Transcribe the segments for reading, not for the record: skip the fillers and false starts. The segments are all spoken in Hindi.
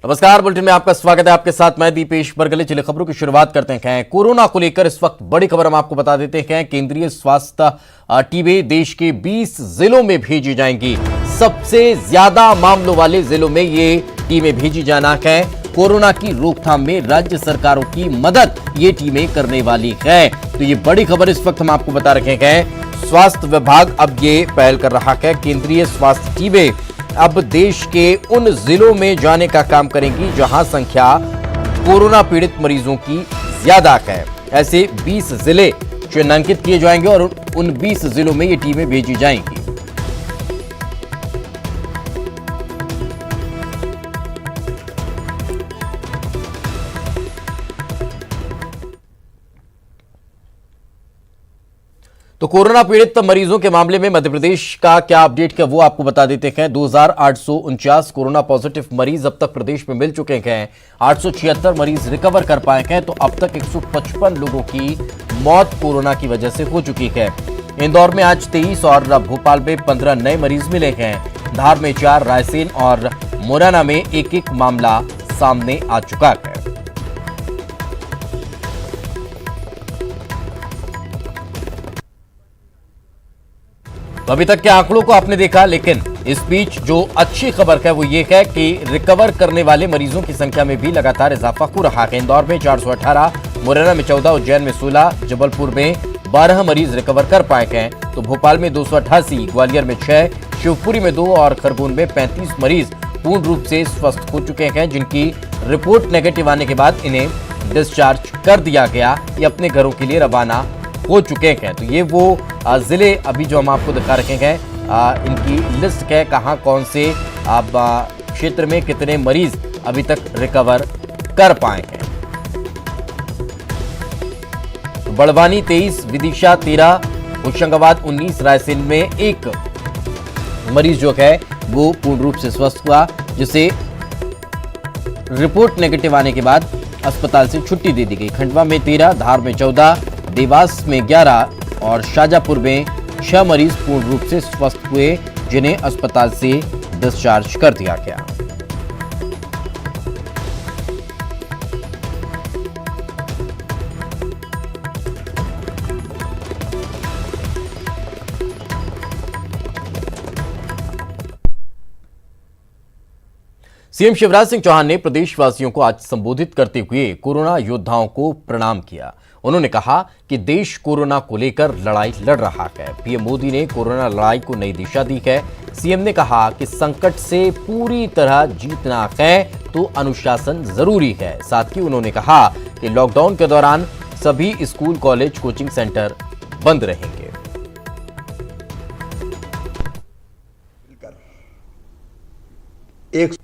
नमस्कार, बुलेटिन में आपका स्वागत है। आपके साथ मैं दीपेश बरगले। चलिए खबरों की शुरुआत करते हैं। कोरोना को लेकर इस वक्त बड़ी खबर हम आपको बता देते हैं। केंद्रीय स्वास्थ्य टीमें देश के 20 जिलों में भेजी जाएंगी। सबसे ज्यादा मामलों वाले जिलों में ये टीमें भेजी जाना है। कोरोना की रोकथाम में राज्य सरकारों की मदद ये टीमें करने वाली है। तो ये बड़ी खबर इस वक्त हम आपको बता रहे हैं। स्वास्थ्य विभाग अब ये पहल कर रहा है। केंद्रीय स्वास्थ्य टीमें अब देश के उन जिलों में जाने का काम करेंगी जहां संख्या कोरोना पीड़ित मरीजों की ज्यादा है। ऐसे 20 जिले चिन्हांकित किए जाएंगे और उन 20 जिलों में ये टीमें भेजी जाएंगी। तो कोरोना पीड़ित मरीजों के मामले में मध्य प्रदेश का क्या अपडेट है वो आपको बता देते हैं। 2849 कोरोना पॉजिटिव मरीज अब तक प्रदेश में मिल चुके हैं। 876 मरीज रिकवर कर पाए हैं। तो अब तक 155 लोगों की मौत कोरोना की वजह से हो चुकी है। इंदौर में आज 23 और भोपाल में 15 नए मरीज मिले हैं। धार में 4, रायसेन और मुरैना में एक मामला सामने आ चुका है। अभी तक के आंकड़ों को आपने देखा, लेकिन इस बीच जो अच्छी खबर है वो ये है कि रिकवर करने वाले मरीजों की संख्या में भी लगातार इजाफा हो रहा है। इंदौर में 418, मुरैना में 14, उज्जैन में 16, जबलपुर में 12 मरीज रिकवर कर पाए हैं। तो भोपाल में 288, ग्वालियर में 6, शिवपुरी में 2 और खरगोन में 35 मरीज पूर्ण रूप से स्वस्थ हो चुके हैं, जिनकी रिपोर्ट नेगेटिव आने के बाद इन्हें डिस्चार्ज कर दिया गया। ये अपने घरों के लिए रवाना हो चुके हैं। तो ये वो जिले अभी जो हम आपको दिखा रखे हैं, इनकी लिस्ट है कहां कौन से क्षेत्र में कितने मरीज अभी तक रिकवर कर पाए हैं। तो बड़वानी 23, विदिशा 13, होशंगाबाद 19, रायसेन में 1 मरीज जो है वो पूर्ण रूप से स्वस्थ हुआ, जिसे रिपोर्ट नेगेटिव आने के बाद अस्पताल से छुट्टी दे दी गई। खंडवा में 13, धार में 14, देवास में 11 और शाजापुर में 6 मरीज पूर्ण रूप से स्वस्थ हुए, जिन्हें अस्पताल से डिस्चार्ज कर दिया गया। सीएम शिवराज सिंह चौहान ने प्रदेशवासियों को आज संबोधित करते हुए कोरोना योद्धाओं को प्रणाम किया। उन्होंने कहा कि देश कोरोना को लेकर लड़ाई लड़ रहा है। पीएम मोदी ने कोरोना लड़ाई को नई दिशा दी है। सीएम ने कहा कि संकट से पूरी तरह जीतना है तो अनुशासन जरूरी है। साथ ही उन्होंने कहा कि लॉकडाउन के दौरान सभी स्कूल, कॉलेज, कोचिंग सेंटर बंद रहेंगे। एक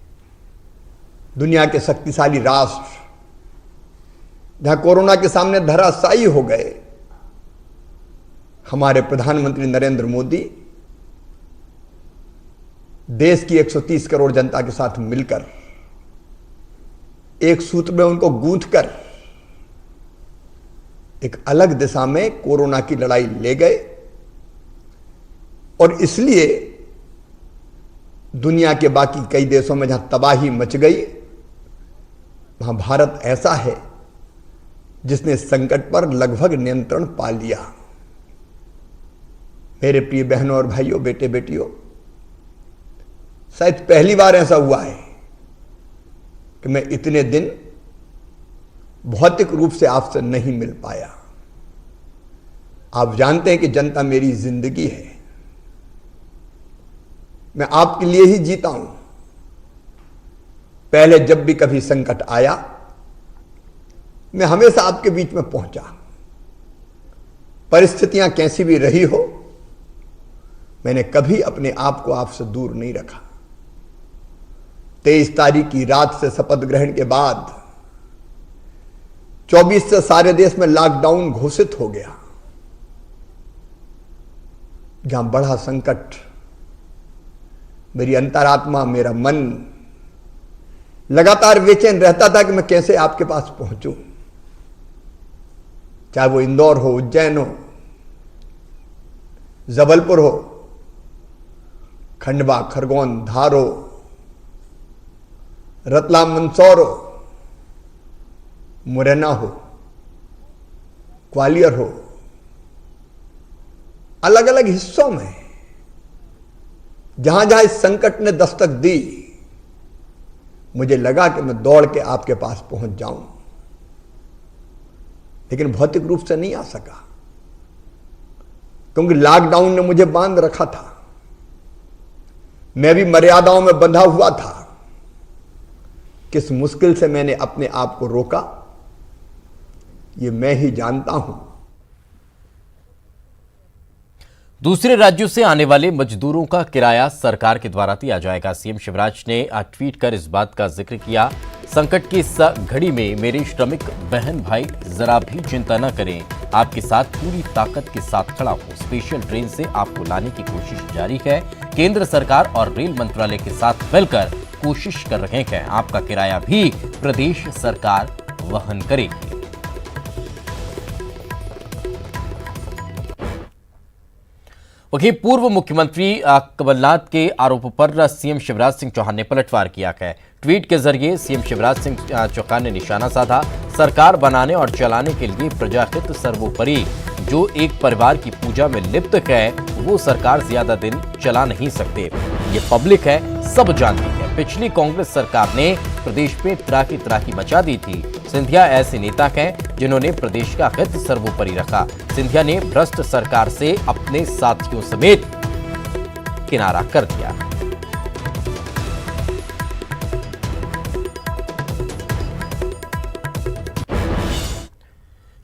दुनिया के शक्तिशाली राष्ट्र जहां कोरोना के सामने धराशायी हो गए, हमारे प्रधानमंत्री नरेंद्र मोदी देश की 130 करोड़ जनता के साथ मिलकर एक सूत्र में उनको गूंथकर एक अलग दिशा में कोरोना की लड़ाई ले गए। और इसलिए दुनिया के बाकी कई देशों में जहां तबाही मच गई, वहां भारत ऐसा है जिसने संकट पर लगभग नियंत्रण पा लिया। मेरे प्रिय बहनों और भाइयों, बेटे बेटियों, शायद पहली बार ऐसा हुआ है कि मैं इतने दिन भौतिक रूप से आपसे नहीं मिल पाया। आप जानते हैं कि जनता मेरी जिंदगी है, मैं आपके लिए ही जीता हूं। पहले जब भी कभी संकट आया, मैं हमेशा आपके बीच में पहुंचा। परिस्थितियां कैसी भी रही हो, मैंने कभी अपने आप को आपसे दूर नहीं रखा। 23 तारीख की रात से शपथ ग्रहण के बाद 24 से सारे देश में लॉकडाउन घोषित हो गया। जहां बढ़ा संकट, मेरी अंतरात्मा, मेरा मन लगातार बेचैन रहता था कि मैं कैसे आपके पास पहुंचूं। चाहे वो इंदौर हो, उज्जैन हो, जबलपुर हो, खंडवा, खरगोन, धार हो, रतलाम मंदसौर हो, मुरैना हो, ग्वालियर हो, अलग अलग हिस्सों में जहां जहां इस संकट ने दस्तक दी, मुझे लगा कि मैं दौड़ के आपके पास पहुंच जाऊं, लेकिन भौतिक रूप से नहीं आ सका, क्योंकि लॉकडाउन ने मुझे बांध रखा था। मैं भी मर्यादाओं में बंधा हुआ था। किस मुश्किल से मैंने अपने आप को रोका, ये मैं ही जानता हूं। दूसरे राज्यों से आने वाले मजदूरों का किराया सरकार के द्वारा दिया जाएगा। सीएम शिवराज ने आज ट्वीट कर इस बात का जिक्र किया। संकट की इस घड़ी में मेरे श्रमिक बहन भाई जरा भी चिंता न करें, आपके साथ पूरी ताकत के साथ खड़ा हूं। स्पेशल ट्रेन से आपको लाने की कोशिश जारी है। केंद्र सरकार और रेल मंत्रालय के साथ मिलकर कोशिश कर रहे हैं। आपका किराया भी प्रदेश सरकार वहन करेगी। वहीं पूर्व मुख्यमंत्री कमलनाथ के आरोपों पर सीएम शिवराज सिंह चौहान ने पलटवार किया है। ट्वीट के जरिए सीएम शिवराज सिंह चौहान ने निशाना साधा। सरकार बनाने और चलाने के लिए प्रजाहित सर्वोपरि। जो एक परिवार की पूजा में लिप्त है वो सरकार ज्यादा दिन चला नहीं सकते, ये पब्लिक है, सब जानती है। पिछली कांग्रेस सरकार ने प्रदेश में त्राही मचा दी थी। सिंधिया ऐसे नेता हैं जिन्होंने प्रदेश का हित सर्वोपरि रखा। सिंधिया ने भ्रष्ट सरकार से अपने साथियों समेत किनारा कर दिया।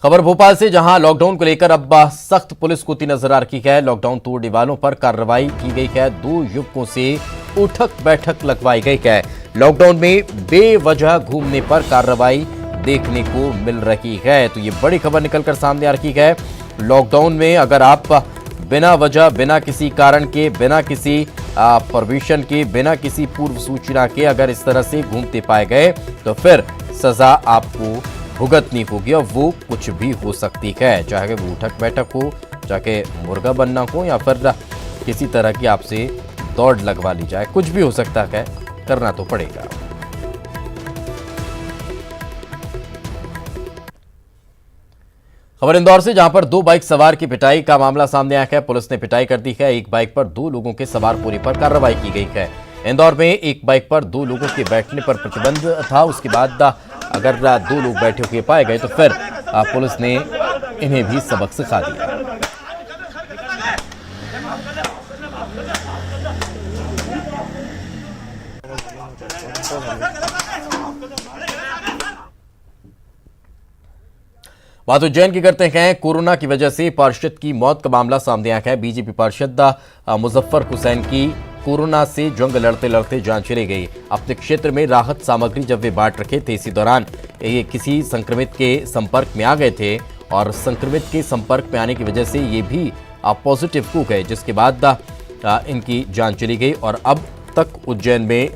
खबर भोपाल से, जहां लॉकडाउन को लेकर अब सख्त पुलिस कुर्ती नजर आ रही है। लॉकडाउन तोड़ने वालों पर कार्रवाई की गई है। 2 युवकों से उठक बैठक लगवाई गई है। लॉकडाउन में बेवजह घूमने पर कार्रवाई देखने को मिल रही है। तो ये बड़ी खबर निकलकर सामने आ रही है। लॉकडाउन में अगर आप बिना वजह, बिना किसी कारण के, बिना किसी परमिशन के, बिना किसी पूर्व सूचना के अगर इस तरह से घूमते पाए गए तो फिर सजा आपको भुगतनी होगी और वो कुछ भी हो सकती है। चाहे वो उठक बैठक हो, चाहे मुर्गा बनना हो या फिर किसी तरह की आपसे दौड़ लगवा ली जाए, कुछ भी हो सकता है, करना तो पड़ेगा। खबर इंदौर से, जहां पर 2 बाइक सवार की पिटाई का मामला सामने आया है। पुलिस ने पिटाई कर दी है। एक बाइक पर 2 लोगों के सवार होने पर कार्रवाई की गई है। इंदौर में एक बाइक पर 2 लोगों के बैठने पर प्रतिबंध था। उसके बाद अगर 2 लोग बैठे हुए पाए गए तो फिर पुलिस ने इन्हें भी सबक सिखा दिया। बात उज्जैन की करते हैं। कोरोना की वजह से पार्षद की मौत का मामला सामने आया है। बीजेपी पार्षद मुजफ्फर हुसैन की कोरोना से जंग लड़ते लड़ते जान चली गई। अपने क्षेत्र में राहत सामग्री जब वे बांट रखे थे, इसी दौरान ये किसी संक्रमित के संपर्क में आ गए थे और संक्रमित के संपर्क में आने की वजह से ये भी पॉजिटिव हो गए, जिसके बाद इनकी जान चली गई और अब तक उज्जैन में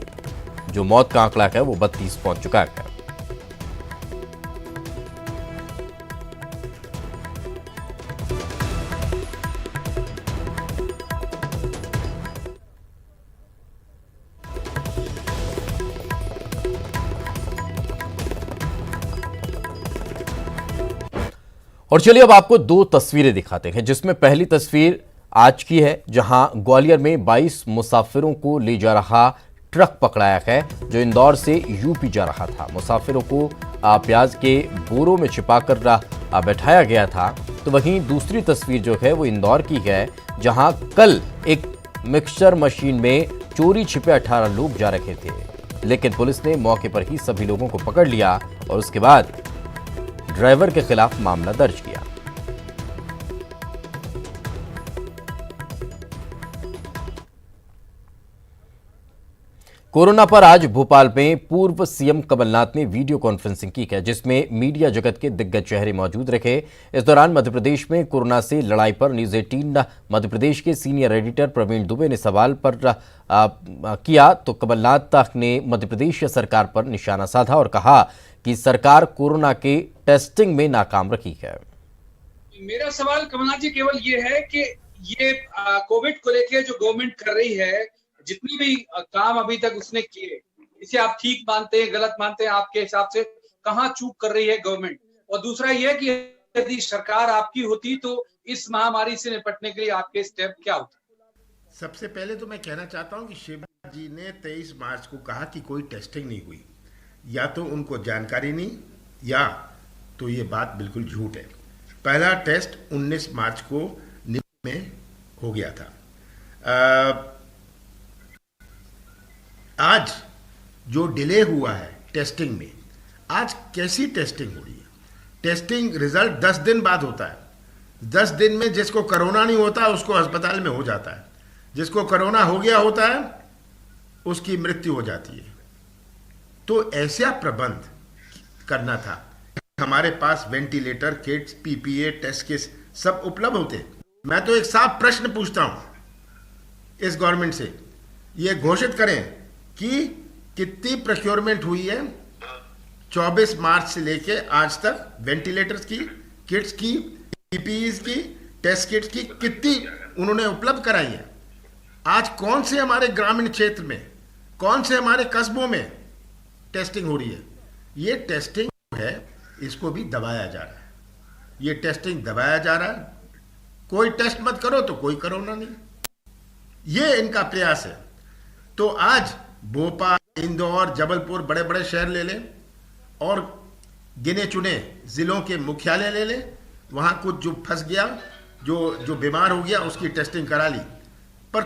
जो मौत का आंकड़ा है वो 32 पहुंच चुका है। और चलिए अब आपको 2 तस्वीरें दिखाते हैं, जिसमें पहली तस्वीर आज की है, जहां ग्वालियर में 22 मुसाफिरों को ले जा रहा ट्रक पकड़ाया है, जो इंदौर से यूपी जा रहा था। मुसाफिरों को प्याज के बोरों में छिपाकर बैठाया गया था। तो वहीं दूसरी तस्वीर जो है वो इंदौर की है, जहां कल एक मिक्सचर मशीन में चोरी छिपे 18 लोग जा रहे थे, लेकिन पुलिस ने मौके पर ही सभी लोगों को पकड़ लिया और उसके बाद ड्राइवर के खिलाफ मामला दर्ज किया। कोरोना पर आज भोपाल में पूर्व सीएम कमलनाथ ने वीडियो कॉन्फ्रेंसिंग की है, जिसमें मीडिया जगत के दिग्गज चेहरे मौजूद रहे। इस दौरान मध्य प्रदेश में कोरोना से लड़ाई पर न्यूज 18 मध्य प्रदेश के सीनियर एडिटर प्रवीण दुबे ने सवाल पर किया तो कमलनाथ ने मध्य प्रदेश सरकार पर निशाना साधा और कहा कि सरकार कोरोना के टेस्टिंग में नाकाम रही है। मेरा सवाल कमलनाथ जी केवल ये है कि ये कोविड को लेकर जो गवर्नमेंट कर रही है, जितनी भी काम अभी तक उसने किए, इसे आप ठीक मानते हैं, गलत मानते हैं? आपके हिसाब से कहाँ चूक कर रही है गवर्नमेंट? और दूसरा यह कि यदि सरकार आपकी होती तो इस महामारी से निपटने के लिए आपके स्टेप क्या होते? सबसे पहले तो मैं कहना चाहता हूं कि शिवराज जी ने 23 मार्च को कहा कि कोई टेस्टिंग नहीं हुई। या तो उनको जानकारी नहीं, या तो ये बात बिल्कुल झूठ है। पहला टेस्ट 19 मार्च को निम्न में हो गया था। आज जो डिले हुआ है टेस्टिंग में, आज कैसी टेस्टिंग हो रही है? टेस्टिंग रिजल्ट 10 दिन बाद होता है। 10 दिन में जिसको कोरोना नहीं होता उसको अस्पताल में हो जाता है, जिसको कोरोना हो गया होता है उसकी मृत्यु हो जाती है। तो ऐसा प्रबंध करना था। हमारे पास ventilator, kits, PPE, test kits सब उपलब्ध होते। मैं तो एक साफ प्रश्न पूछता हूं इस गवर्नमेंट से, ये घोषित करें कि कितनी प्रोक्योरमेंट हुई है 24 मार्च से लेके आज तक, वेंटिलेटर्स की, किट्स की, पीपीईज की, टेस्ट किट्स की कितनी उन्होंने उपलब्ध कराई है। आज कौन से हमारे ग्रामीण क्षेत्र में, कौन से हमारे कस्बों में टेस्टिंग हो रही है? ये टेस्टिंग है, इसको भी दबाया जा रहा है। ये टेस्टिंग दबाया जा रहा है। कोई टेस्ट मत करो तो कोई कोरोना नहीं, ये इनका प्रयास है। तो आज भोपाल, इंदौर, जबलपुर, बड़े बड़े शहर ले लें और गिने चुने जिलों के मुख्यालय ले लें, वहां कुछ जो फंस गया, जो बीमार हो गया, उसकी टेस्टिंग करा ली। पर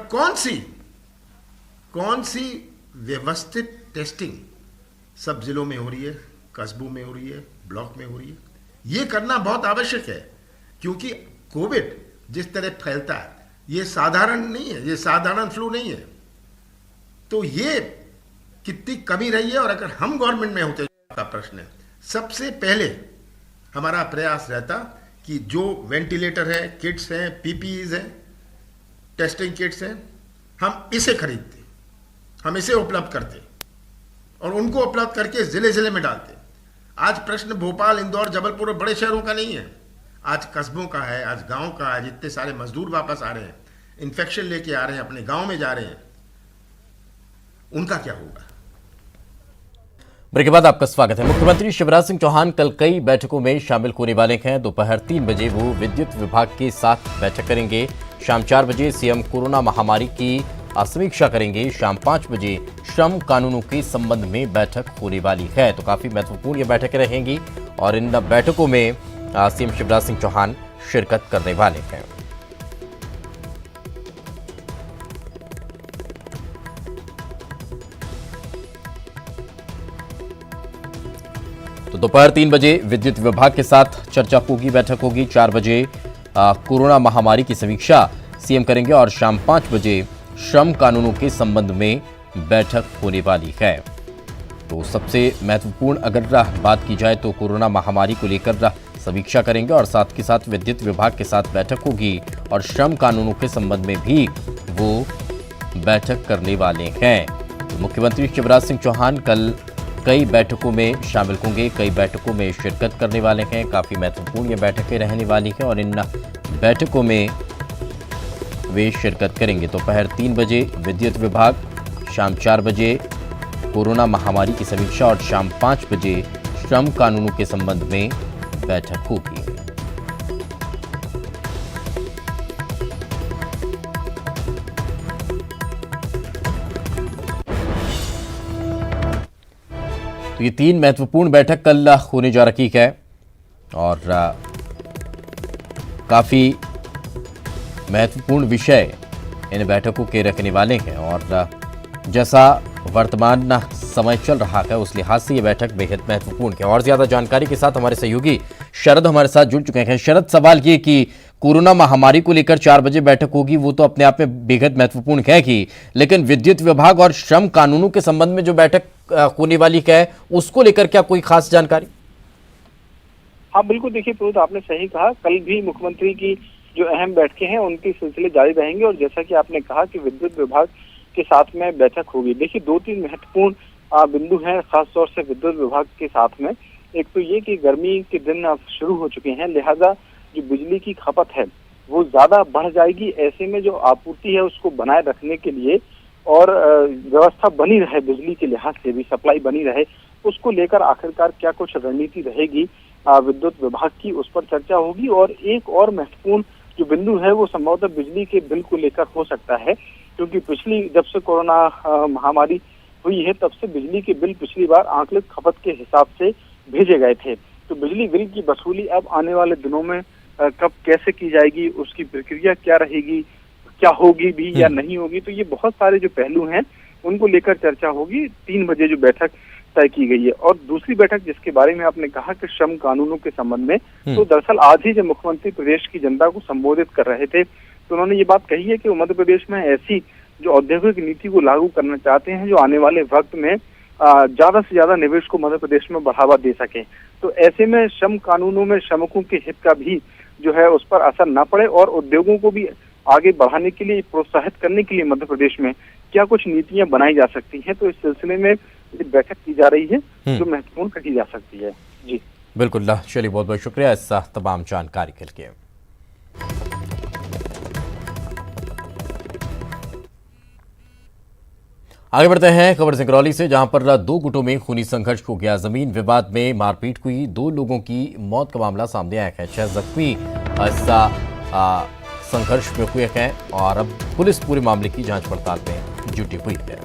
कौन सी व्यवस्थित टेस्टिंग सब जिलों में हो रही है, कस्बों में हो रही है, ब्लॉक में हो रही है? ये करना बहुत आवश्यक है, क्योंकि कोविड जिस तरह फैलता है ये साधारण नहीं है, ये साधारण फ्लू नहीं है। तो ये कितनी कमी रही है। और अगर हम गवर्नमेंट में होते, का प्रश्न है, सबसे पहले हमारा प्रयास रहता कि जो वेंटिलेटर है, किट्स हैं, पीपीईज हैं, टेस्टिंग किट्स हैं, हम इसे खरीदते, हम इसे उपलब्ध करते और उनको उपलब्ध करके जिले जिले में डालते। आज प्रश्न भोपाल, इंदौर, जबलपुर और बड़े शहरों का नहीं है, आज कस्बों का है, आज गांव का है। जितने सारे मजदूर वापस आ रहे हैं, इन्फेक्शन लेके आ रहे हैं, अपने गांव में जा रहे हैं, उनका क्या होगा? ब्रेक के बाद आपका स्वागत है। मुख्यमंत्री शिवराज सिंह चौहान कल कई बैठकों में शामिल होने वाले हैं। दोपहर 3 बजे वो विद्युत विभाग के साथ बैठक करेंगे। शाम 4 बजे सीएम कोरोना महामारी की समीक्षा करेंगे। शाम 5 बजे श्रम कानूनों के संबंध में बैठक होने वाली है। तो काफी महत्वपूर्ण ये बैठकें रहेंगी और इन बैठकों में सीएम शिवराज सिंह चौहान शिरकत करने वाले हैं। तो दोपहर 3 बजे विद्युत विभाग के साथ चर्चा होगी, बैठक होगी। 4 बजे कोरोना महामारी की समीक्षा सीएम करेंगे और शाम 5 बजे श्रम कानूनों के संबंध में बैठक होने वाली है। तो सबसे महत्वपूर्ण अगर बात की जाए तो कोरोना महामारी को लेकर समीक्षा करेंगे और साथ के साथ विद्युत विभाग के साथ बैठक होगी और श्रम कानूनों के संबंध में भी वो बैठक करने वाले हैं। तो मुख्यमंत्री शिवराज सिंह चौहान कल कई बैठकों में शामिल होंगे, कई बैठकों में शिरकत करने वाले हैं। काफ़ी महत्वपूर्ण ये बैठकें रहने वाली हैं और इन बैठकों में वे शिरकत करेंगे। दोपहर 3 बजे विद्युत विभाग, शाम 4 बजे कोरोना महामारी की समीक्षा और शाम 5 बजे श्रम कानूनों के संबंध में बैठक होगी। तो ये 3 महत्वपूर्ण बैठक कल होने जा रही है और काफी महत्वपूर्ण विषय इन बैठकों के रखने वाले हैं और जैसा वर्तमान समय चल रहा है उस लिहाज से ये बैठक बेहद महत्वपूर्ण है। और ज्यादा जानकारी के साथ हमारे सहयोगी शरद हमारे साथ जुड़ चुके हैं। शरद, सवाल ये कि कोरोना महामारी को लेकर 4 बजे बैठक होगी, वो तो अपने आप में बेहद महत्वपूर्ण है कि, लेकिन विद्युत विभाग और श्रम कानूनों के संबंध में जो बैठक होने वाली है उसको लेकर क्या कोई खास जानकारी? हाँ बिल्कुल, देखिए पुरुष, आपने सही कहा, कल भी मुख्यमंत्री की जो अहम बैठकें हैं उनकी सिलसिले जारी रहेंगे और जैसा कि आपने कहा कि विद्युत विभाग के साथ में बैठक होगी। देखिए 2-3 महत्वपूर्ण बिंदु हैं खास तौर से विद्युत विभाग के साथ में। एक तो ये कि गर्मी के दिन अब शुरू हो चुके हैं, लिहाजा जो बिजली की खपत है वो ज्यादा बढ़ जाएगी। ऐसे में जो आपूर्ति है उसको बनाए रखने के लिए और व्यवस्था बनी रहे, बिजली के लिहाज से भी सप्लाई बनी रहे, उसको लेकर आखिरकार क्या कुछ रणनीति रहेगी विद्युत विभाग की, उस पर चर्चा होगी। और एक और महत्वपूर्ण जो बिंदु है वो संभवतः बिजली के बिल को लेकर हो सकता है, क्योंकि जब से कोरोना महामारी हुई है तब से बिजली के बिल पिछली बार आंकलित खपत के हिसाब से भेजे गए थे। तो बिजली बिल की वसूली अब आने वाले दिनों में कब कैसे की जाएगी, उसकी प्रक्रिया क्या रहेगी, क्या होगी भी या नहीं होगी, तो ये बहुत सारे जो पहलू हैं उनको लेकर चर्चा होगी। 3 बजे जो बैठक तय की गई है। और दूसरी बैठक जिसके बारे में आपने कहा कि श्रम कानूनों के संबंध में, तो दरअसल आज ही जब मुख्यमंत्री प्रदेश की जनता को संबोधित कर रहे थे तो उन्होंने ये बात कही है कि वो मध्य प्रदेश में ऐसी जो औद्योगिक नीति को लागू करना चाहते हैं जो आने वाले वक्त में ज्यादा से ज्यादा निवेश को मध्य प्रदेश में बढ़ावा दे सके। तो ऐसे में श्रम कानूनों में श्रमिकों के हित का भी जो है उस पर असर न पड़े और उद्योगों को भी आगे बढ़ाने के लिए, प्रोत्साहित करने के लिए मध्य प्रदेश में क्या कुछ नीतियां बनाई जा सकती हैं, तो इस सिलसिले में बैठक की जा रही है जो महत्वपूर्ण कही जा सकती है। जी बिल्कुल, चलिए बहुत बहुत शुक्रिया इस तमाम जानकारी के लिए। आगे बढ़ते हैं खबर सिंगरौली से, जहां पर 2 गुटों में खूनी संघर्ष हो गया। जमीन विवाद में मारपीट हुई, 2 लोगों की मौत का मामला सामने आया है। 6 जख्मी संघर्ष में हुए हैं और अब पुलिस पूरे मामले की जांच पड़ताल में जुटी हुई है।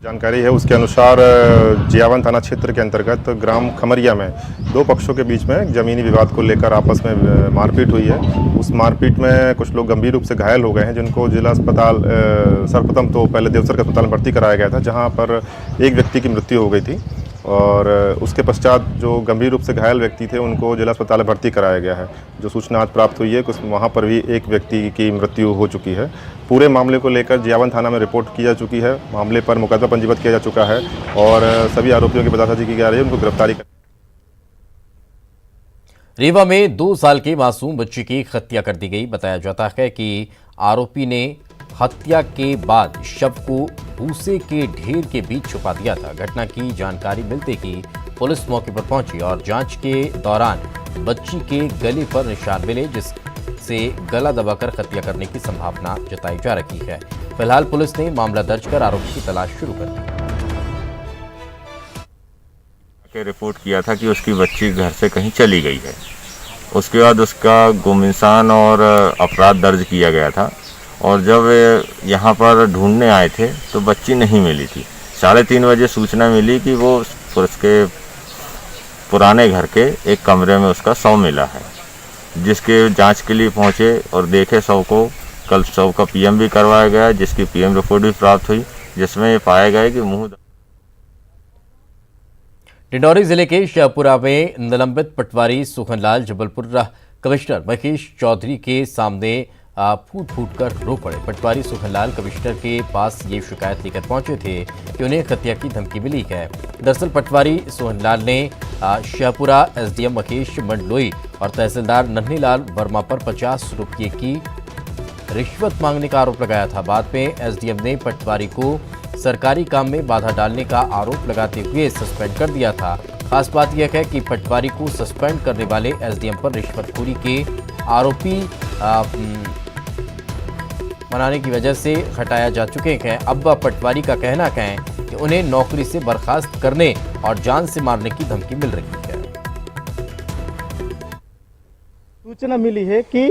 जानकारी है उसके अनुसार जियावन थाना क्षेत्र के अंतर्गत ग्राम खमरिया में 2 पक्षों के बीच में जमीनी विवाद को लेकर आपस में मारपीट हुई है। उस मारपीट में कुछ लोग गंभीर रूप से घायल हो गए हैं, जिनको जिला अस्पताल सर्वप्रथम तो पहले देवसर के अस्पताल में भर्ती कराया गया था, जहां पर एक व्यक्ति की मृत्यु हो गई थी और उसके पश्चात जो गंभीर रूप से घायल व्यक्ति थे उनको जिला अस्पताल में भर्ती कराया गया है। जो सूचना आज प्राप्त हुई है कि वहाँ पर भी एक व्यक्ति की मृत्यु हो चुकी है। पूरे मामले को लेकर जियावन थाना में रिपोर्ट की जा चुकी है, मामले पर मुकदमा पंजीबद्ध किया जा चुका है और सभी आरोपियों की पतासाजी की जा रही है, उनको गिरफ्तारी कर। रीवा में 2 साल के मासूम बच्चे की हत्या कर दी गई। बताया जाता है कि आरोपी ने हत्या के बाद शव को भूसे के ढेर के बीच छुपा दिया था। घटना की जानकारी मिलते ही पुलिस मौके पर पहुंची और जांच के दौरान बच्ची के गले पर निशान मिले, जिससे गला दबाकर हत्या करने की संभावना जताई जा रही है। फिलहाल पुलिस ने मामला दर्ज कर आरोपी की तलाश शुरू कर दी। रिपोर्ट किया था कि उसकी बच्ची घर से कहीं चली गई है। उसके बाद उसका गुमनिशान और अपराध दर्ज किया गया था और जब यहाँ पर ढूंढने आए थे तो बच्ची नहीं मिली थी। 3:30 बजे सूचना मिली कि वो उसके पुराने घर के एक कमरे में उसका शव मिला है, जिसके जांच के लिए पहुँचे और देखे शव को। कल शव का पीएम भी करवाया गया, जिसकी पीएम रिपोर्ट भी प्राप्त हुई, जिसमें ये पाया गया कि मुँह। डिंडौरी जिले के शाहपुरा में निलंबित पटवारी सुखनलाल जबलपुर कमिश्नर महेश चौधरी के सामने फूट फूट कर रो पड़े। पटवारी सुखनलाल कमिश्नर के पास ये शिकायत लेकर पहुंचे थे कि उन्हें हत्या की धमकी मिली है। दरअसल पटवारी सुखनलाल ने शाहपुरा एसडीएम महेश मंडलोई और तहसीलदार नन्हीलाल वर्मा पर 50 रुपये की रिश्वत मांगने का आरोप लगाया था। बाद में एसडीएम ने पटवारी को सरकारी काम में बाधा डालने का आरोप लगाते हुए सस्पेंड कर दिया था। खास बात यह है कि पटवारी को सस्पेंड करने वाले एसडीएम पर रिश्वतखोरी के आरोपी बनाने की वजह से हटाया जा चुके हैं। अब पटवारी का कहना है कि उन्हें नौकरी से बर्खास्त करने और जान से मारने की धमकी मिल रही है। सूचना मिली है कि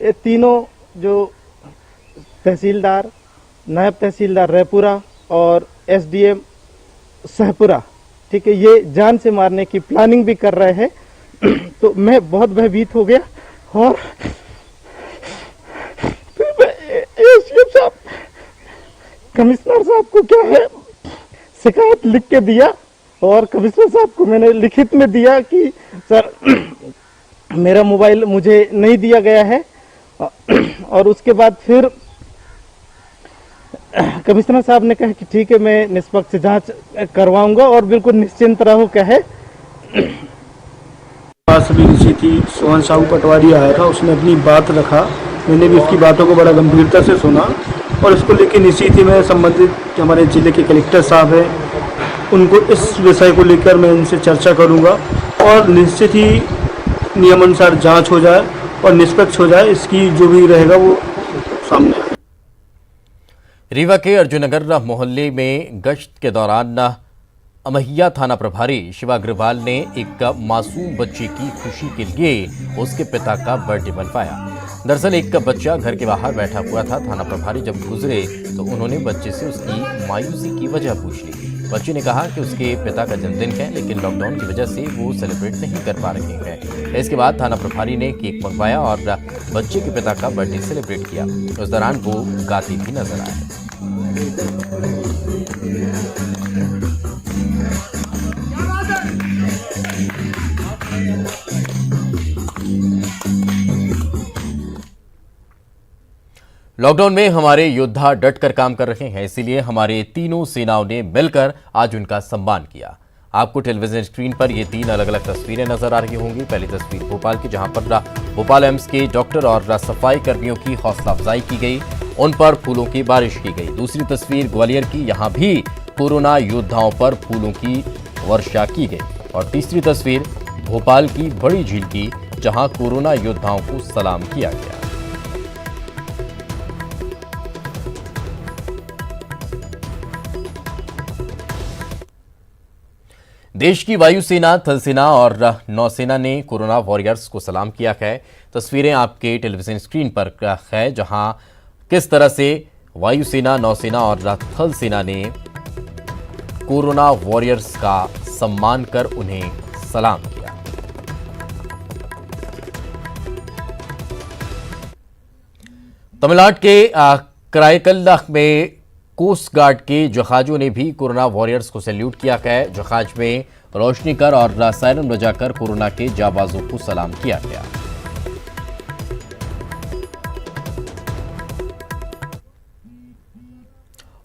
ये तीनों जो तहसीलदार, नायब तहसीलदार रायपुरा और एसडीएम शाहपुरा, ठीक है, ये जान से मारने की प्लानिंग भी कर रहे हैं। तो मैं बहुत भयभीत हो गया और फिर मैं एसडीएम साहब, कमिश्नर साहब को क्या है शिकायत लिख के दिया और कमिश्नर साहब को मैंने लिखित में दिया कि सर मेरा मोबाइल मुझे नहीं दिया गया है। और उसके बाद फिर कमिश्नर साहब ने कहा कि ठीक है, मैं निष्पक्ष जांच करवाऊंगा और बिल्कुल निश्चिंत रहो। क्या है सभी किसी थी सोहन साहू पटवारी आया था, उसने अपनी बात रखा, मैंने भी उसकी बातों को बड़ा गंभीरता से सुना और इसको लेकर निश्चित ही मैं संबंधित हमारे जिले के कलेक्टर साहब हैं उनको इस विषय को लेकर मैं इनसे चर्चा करूंगा और निश्चित ही नियमानुसार जांच हो जाए और निष्पक्ष हो जाए, इसकी जो भी रहेगा वो सामने आए। रीवा के अर्जुननगर मोहल्ले में गश्त के दौरान अमहिया थाना प्रभारी शिवा अग्रवाल ने एक मासूम बच्चे की खुशी के लिए उसके पिता का बर्थडे मनवाया। दरअसल एक बच्चा घर के बाहर बैठा हुआ था। थाना प्रभारी जब गुजरे तो उन्होंने बच्चे से उसकी मायूसी की वजह पूछ ली। बच्चे ने कहा कि उसके पिता का जन्मदिन है, लेकिन लॉकडाउन की वजह से वो सेलिब्रेट नहीं कर पा रहे हैं। इसके बाद थाना प्रभारी ने केक मंगवाया और बच्चे के पिता का बर्थडे सेलिब्रेट किया। उस दौरान वो गाते भी नजर आए। लॉकडाउन में हमारे योद्धा डटकर काम कर रहे हैं, इसीलिए हमारे तीनों सेनाओं ने मिलकर आज उनका सम्मान किया। आपको टेलीविजन स्क्रीन पर ये 3 अलग अलग तस्वीरें नजर आ रही होंगी। पहली तस्वीर भोपाल की, जहां पर भोपाल एम्स के डॉक्टर और सफाई कर्मियों की हौसला अफजाई की गई, उन पर फूलों की बारिश की गई। दूसरी तस्वीर ग्वालियर की, यहां भी कोरोना योद्धाओं पर फूलों की वर्षा की गई। और तीसरी तस्वीर भोपाल की बड़ी झील की, जहां कोरोना योद्धाओं को सलाम किया गया। देश की वायुसेना, थल सेना और नौसेना ने कोरोना वॉरियर्स को सलाम किया है। तस्वीरें आपके टेलीविजन स्क्रीन पर है, जहां किस तरह से वायुसेना, नौसेना और थल सेना ने कोरोना वॉरियर्स का सम्मान कर उन्हें सलाम किया। तमिलनाडु के कराईकल में कोस्ट गार्ड के जहाजों ने भी कोरोना वॉरियर्स को सैल्यूट किया है। जहाज में रोशनी कर और सायरन बजाकर कोरोना के जाबाजों को सलाम किया गया।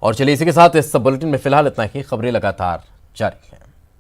और चलिए इसी के साथ इस बुलेटिन में फिलहाल इतना ही। खबरें लगातार जारी हैं।